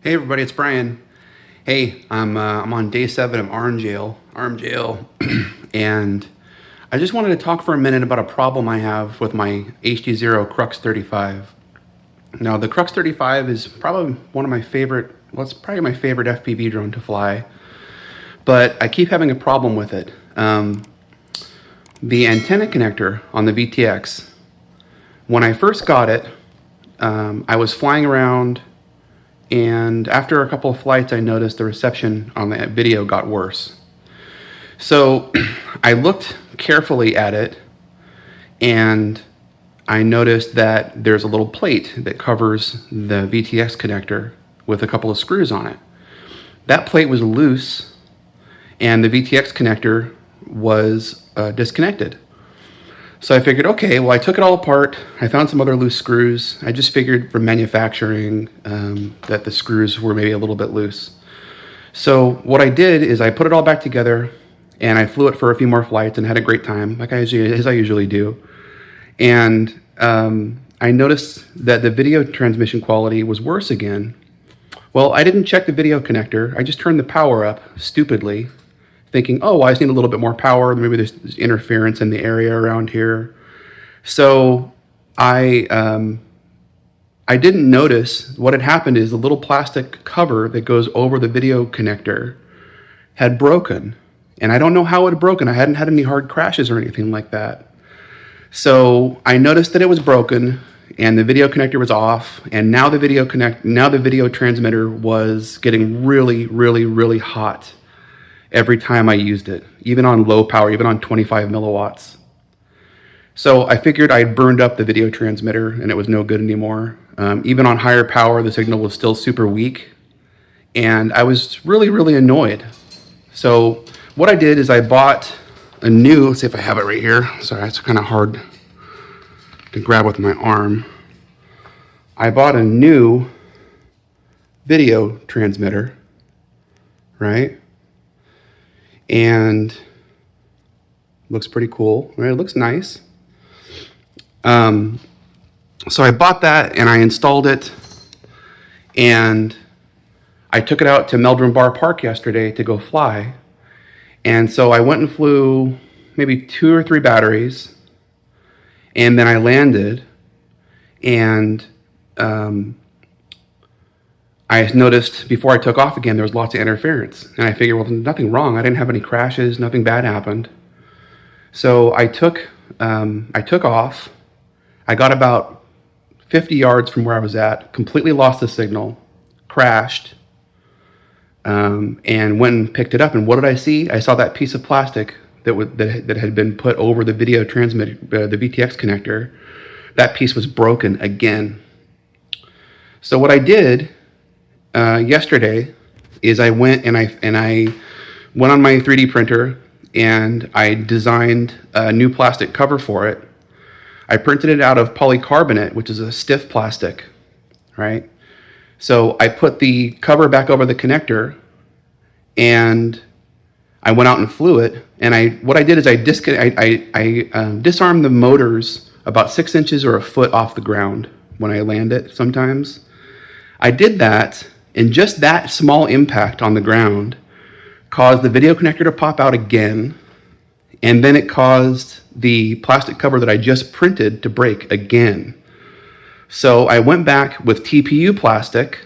Hey everybody, it's Bryan. Hey, I'm on day 7 of arm jail, and I just wanted to talk for a minute about a problem I have with my HDZERO Crux35. Now, the Crux35 is probably one of my favorite, well, it's probably my favorite FPV drone to fly, but I keep having a problem with it. The antenna connector on the VTX, when I first got it, I was flying around, and after a couple of flights, I noticed the reception on the video got worse. So I looked carefully at it, and I noticed that there's a little plate that covers the VTX connector with a couple of screws on it. That plate was loose, and the VTX connector was disconnected. So I figured, okay, well, I took it all apart. I found some other loose screws. I just figured from manufacturing that the screws were maybe a little bit loose. So what I did is I put it all back together, and I flew it for a few more flights and had a great time, as I usually do. And I noticed that the video transmission quality was worse again. Well, I didn't check the video connector. I just turned the power up stupidly, thinking, oh, I just need a little bit more power. Maybe there's interference in the area around here. So I didn't notice what had happened is the little plastic cover that goes over the video connector had broken. And I don't know how it had broken. I hadn't had any hard crashes or anything like that. So I noticed that it was broken and the video connector was off. And now the video transmitter was getting really, really, really hot every time I used it, even on low power, even on 25 milliwatts. So I figured I'd burned up the video transmitter and it was no good anymore. Even on higher power, the signal was still super weak. And I was really, really annoyed. So what I did is I bought a new, let's see if I have it right here. Sorry, it's kind of hard to grab with my arm. I bought a new video transmitter, right? And looks pretty cool, right? It looks nice. So I bought that and I installed it, and I took it out to Meldrum Bar Park yesterday to go fly. And so I went and flew maybe 2 or 3 batteries, and then I landed, and I noticed before I took off again, there was lots of interference. And I figured, well, there's nothing wrong. I didn't have any crashes, nothing bad happened. So I took off. I got about 50 yards from where I was at, completely lost the signal, crashed, and went and picked it up. And what did I see? I saw that piece of plastic that had been put over the video transmitter, the VTX connector. That piece was broken again. So what I did yesterday is I went and I went on my 3D printer and I designed a new plastic cover for it. I printed it out of polycarbonate, which is a stiff plastic, right? So I put the cover back over the connector, and I went out and flew it. And what I did is I disarmed the motors about 6 inches or a foot off the ground when I land it sometimes. I did that, and just that small impact on the ground caused the video connector to pop out again, and then it caused the plastic cover that I just printed to break again. So I went back with TPU plastic,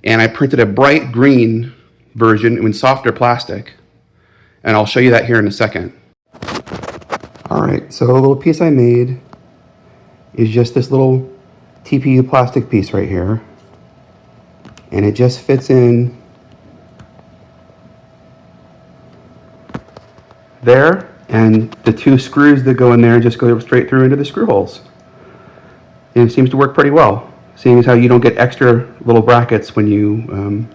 and I printed a bright green version in softer plastic, and I'll show you that here in a second. All right, so a little piece I made is just this little TPU plastic piece right here, and it just fits in there, and the 2 screws that go in there just go straight through into the screw holes. And it seems to work pretty well, seeing as how you don't get extra little brackets when you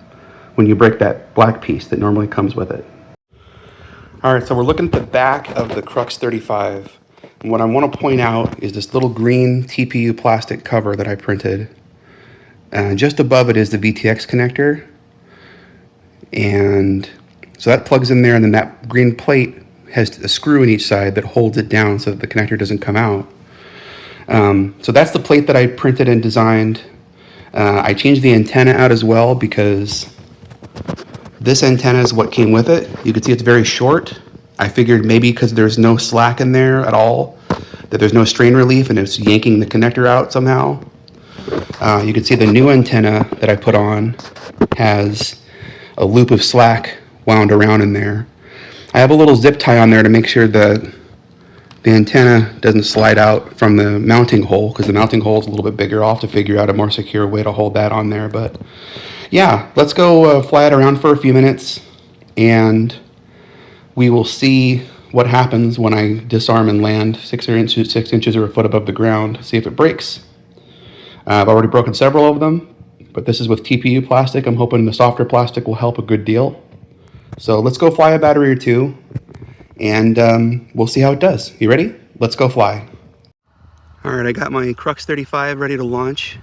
break that black piece that normally comes with it. All right, so we're looking at the back of the Crux35. And what I want to point out is this little green TPU plastic cover that I printed. Just above it is the VTX connector. And so that plugs in there, and then that green plate has a screw in each side that holds it down so that the connector doesn't come out. So that's the plate that I printed and designed. I changed the antenna out as well because this antenna is what came with it. You can see it's very short. I figured maybe because there's no slack in there at all, that there's no strain relief and it's yanking the connector out somehow. You can see the new antenna that I put on has a loop of slack wound around in there. I have a little zip tie on there to make sure that the antenna doesn't slide out from the mounting hole, because the mounting hole is a little bit bigger. I'll have to figure out a more secure way to hold that on there. But yeah, let's go fly it around for a few minutes and we will see what happens when I disarm and land 6 inches or a foot above the ground, see if it breaks. I've already broken several of them, but this is with TPU plastic. I'm hoping the softer plastic will help a good deal. So let's go fly a battery or two, and we'll see how it does. You ready? Let's go fly. All right, I got my Crux35 ready to launch.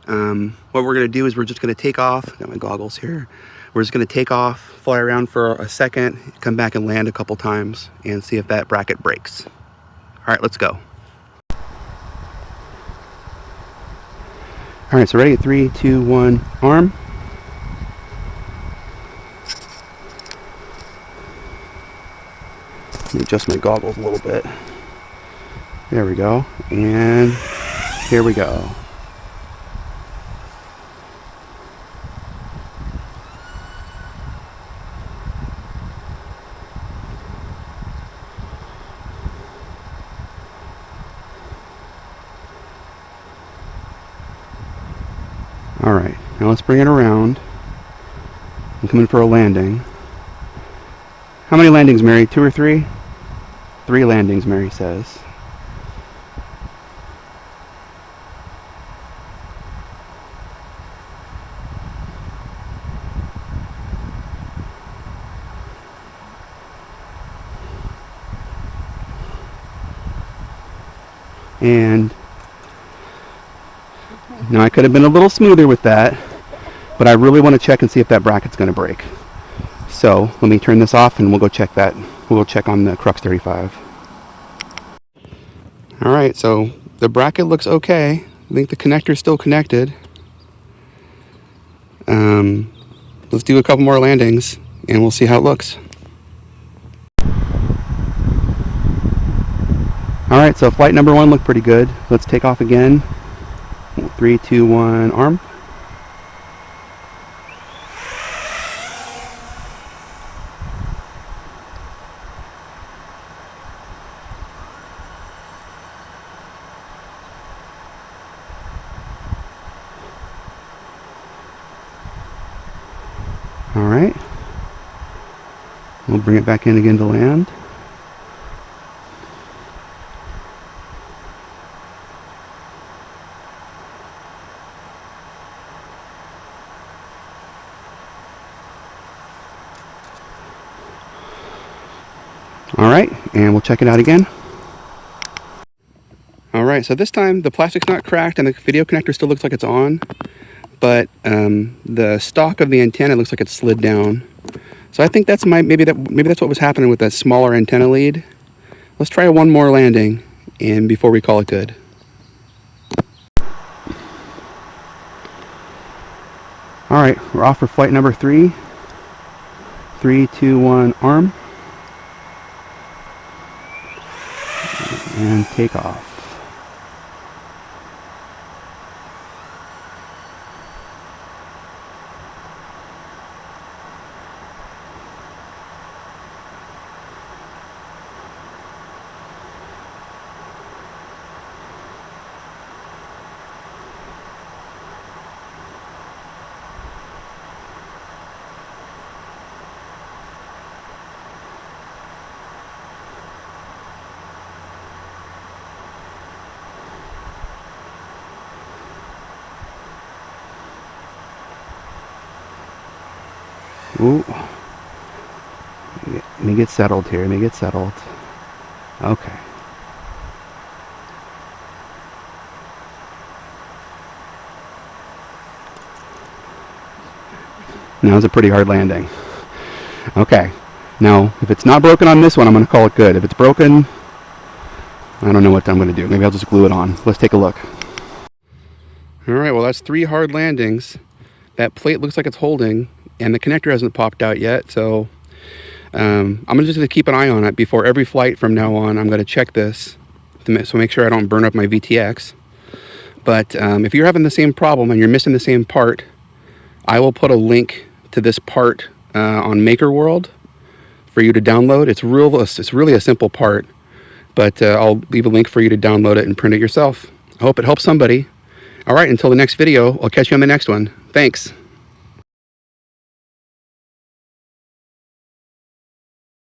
What we're gonna do is we're just gonna take off. Got my goggles here. We're just gonna take off, fly around for a second, come back and land a couple times and see if that bracket breaks. All right, let's go. All right, so ready? 3, 2, 1, arm. Let me adjust my goggles a little bit. There we go. And here we go. All right, now let's bring it around. I'm coming for a landing. How many landings, Mary? 2 or 3? 3 landings, Mary says. And now I could have been a little smoother with that, but I really want to check and see if that bracket's going to break. So let me turn this off and we'll go check that. We'll go check on the Crux35. All right, so the bracket looks okay. I think the connector's still connected. Let's do a couple more landings and we'll see how it looks. All right, so flight number 1 looked pretty good. Let's take off again. 3, 2, 1, arm. All right. We'll bring it back in again to land. All right, and we'll check it out again. All right, so this time the plastic's not cracked and the video connector still looks like it's on, but the stock of the antenna looks like it's slid down. So I think that's maybe that's what was happening with that smaller antenna lead. Let's try one more landing and before we call it good. All right, we're off for flight number 3. 3, 2, 1, arm. And take off. Ooh. Let me get settled here. Let me get settled. Okay. Now it's a pretty hard landing. Okay. Now, if it's not broken on this one, I'm going to call it good. If it's broken, I don't know what I'm going to do. Maybe I'll just glue it on. Let's take a look. All right, well, that's 3 hard landings. That plate looks like it's holding, and the connector hasn't popped out yet, so I'm just going to keep an eye on it. Before every flight from now on, I'm going to check this, so make sure I don't burn up my VTX. But if you're having the same problem and you're missing the same part, I will put a link to this part on Maker World for you to download. It's really a simple part, but I'll leave a link for you to download it and print it yourself. I hope it helps somebody. All right, until the next video, I'll catch you on the next one. Thanks.